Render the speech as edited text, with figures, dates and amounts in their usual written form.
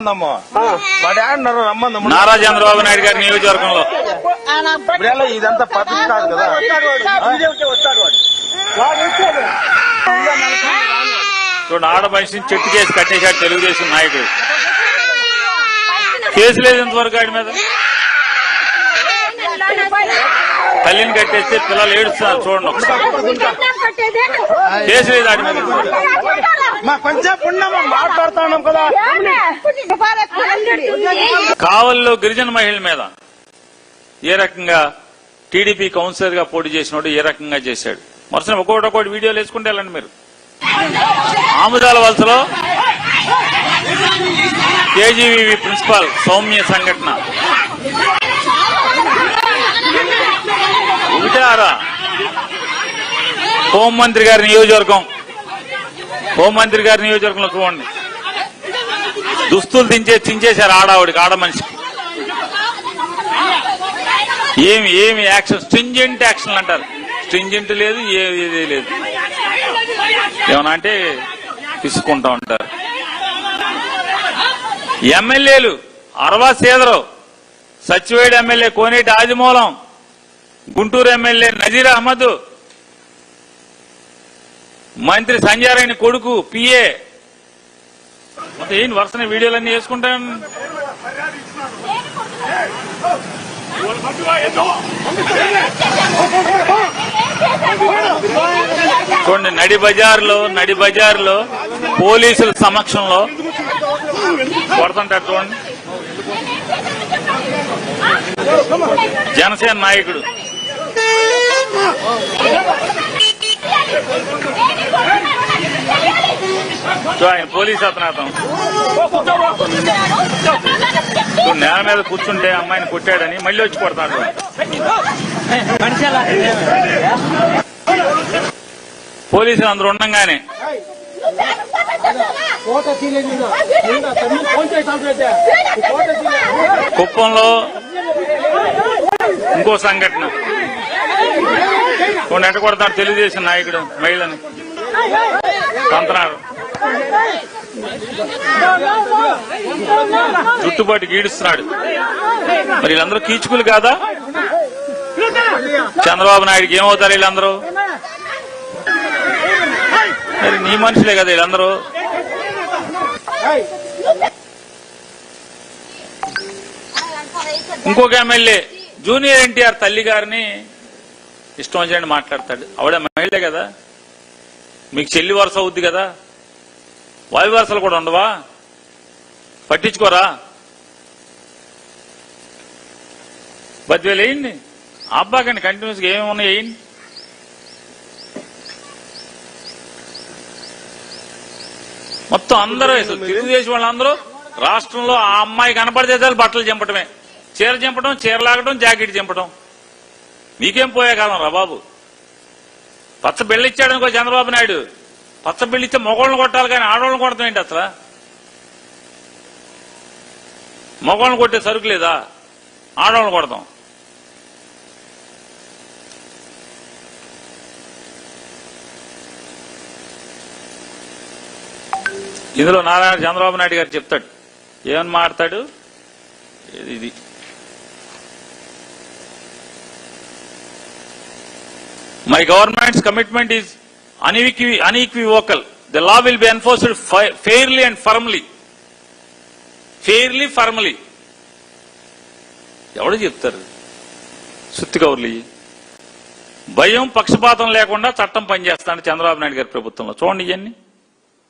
నారా చంద్రబాబు నాయుడు గారి నియోజకవర్గంలో ఇదంతా పద్ధతి కాదు కదా. చూడండి, ఆడ మనిషిని చెట్టు కేసు కట్టేశాడు తెలుగుదేశం నాయకుడు. కేసు లేదు ఇంతవరకు ఆడి మీద. తల్లిని కట్టేస్తే పిల్లలు ఏడుస్తున్నారు చూడండి. కేసు లేదు ఆడి మీద. మాట్లాడుతున్నాం కదా. కావలిలో గిరిజన మహిళల మీద ఏ రకంగా టీడీపీ కౌన్సిలర్ గా పోటీ చేసినోడు ఏ రకంగా చేశాడు. మరుసటి ఒక్కొక్కటి వీడియోలు వేసుకుంటే వెళ్ళండి మీరు. ఆముదాల వలసలో కేజీవీవీ ప్రిన్సిపాల్ సౌమ్య సంఘటన ఒకటారా. హోంమంత్రి గారి నియోజకవర్గంలో చూడండి, దుస్తులు చించేశారు ఆడావిడికి, ఆడ మనిషికి. ఏమి యాక్షన్, స్ట్రింజెంట్ యాక్షన్ అంటారు. స్ట్రింజెంట్ లేదు, ఏది లేదు. ఏమన్నా అంటే తీసుకుంటా ఉంటారు. ఎమ్మెల్యేలు అరవా సేదరావు, సచివేడు ఎమ్మెల్యే కోనేటి ఆదిమూలం, గుంటూరు ఎమ్మెల్యే నజీర్ అహ్మద్, మంత్రి సంజారాయణ కొడుకు పిఏ, మొత్తం ఏంటి వరుసనే వీడియోలన్నీ వేసుకుంటాను. చూడండి, నడి బజార్లో పోలీసుల సమక్షంలో కొడుతుంటారు చూడండి. జనసేన నాయకుడు ఆయన పోలీసు అతను నేల మీద కూర్చుంటే అమ్మాయిని కొట్టాడని మళ్ళీ వచ్చి కొడతాడు. పోలీసులు అందరూ ఉండగానే కుప్పంలో ఇంకో సంఘటన. ఎట్ట కొడతాడు తెలుగుదేశం నాయకుడు మహిళని తంత్రాలు, చుట్టుబాటు గీడుస్తున్నాడు. మరి వీళ్ళందరూ కీచుకులు కాదా? చంద్రబాబు నాయుడికి ఏమవుతారు వీళ్ళందరూ? మరి నీ మనుషులే కదా వీళ్ళందరూ. ఇంకొక ఎమ్మెల్యే జూనియర్ ఎన్టీఆర్ తల్లి గారిని ఇష్టం వచ్చినట్టు మాట్లాడతాడు. ఆవిడ మహిళే కదా, మీకు చెల్లి వరుస అవుద్ది కదా, వాయు వరుసలు కూడా ఉండవా? పట్టించుకోరా? 10,000 వేయండి, అబ్బాకండి కంటిన్యూస్ గా ఏమేమి ఉన్నాయి వేయండి. మొత్తం అందరూ తెలుగుదేశం వాళ్ళందరూ రాష్ట్రంలో ఆ అమ్మాయి కనపడితే చాలు బట్టలు చింపటమే, చీర చింపడం, చీర లాగడం, జాకెట్ చింపడం. మీకేం పోయే కాలం రా బాబు. పచ్చ బిళ్ళ ఇచ్చాడు అనుకో చంద్రబాబు నాయుడు, పచ్చ బిళ్ళ ఇస్తే మొగోళ్ళని కొట్టాలి కానీ ఆడవాళ్ళని కొడతాం ఏంటి? అసలు మొగోళ్ళని కొట్టే సరుకు లేదా? ఆడవాళ్ళని కొడతాం. ఇందులో నారాయణ చంద్రబాబు నాయుడు గారు చెప్తాడు, ఏమని మాట్లాడతాడు. ఇది My government's commitment is unequivocal. The law will be enforced fairly and firmly. Fairly, firmly. ఎవడు చెప్తారు? సుత్తి కౌర్లు. భయం పక్షపాతం లేకుండా చట్టం పనిచేస్తాడు చంద్రబాబు నాయుడు గారి ప్రభుత్వంలో. చూడండి ఇవన్నీ.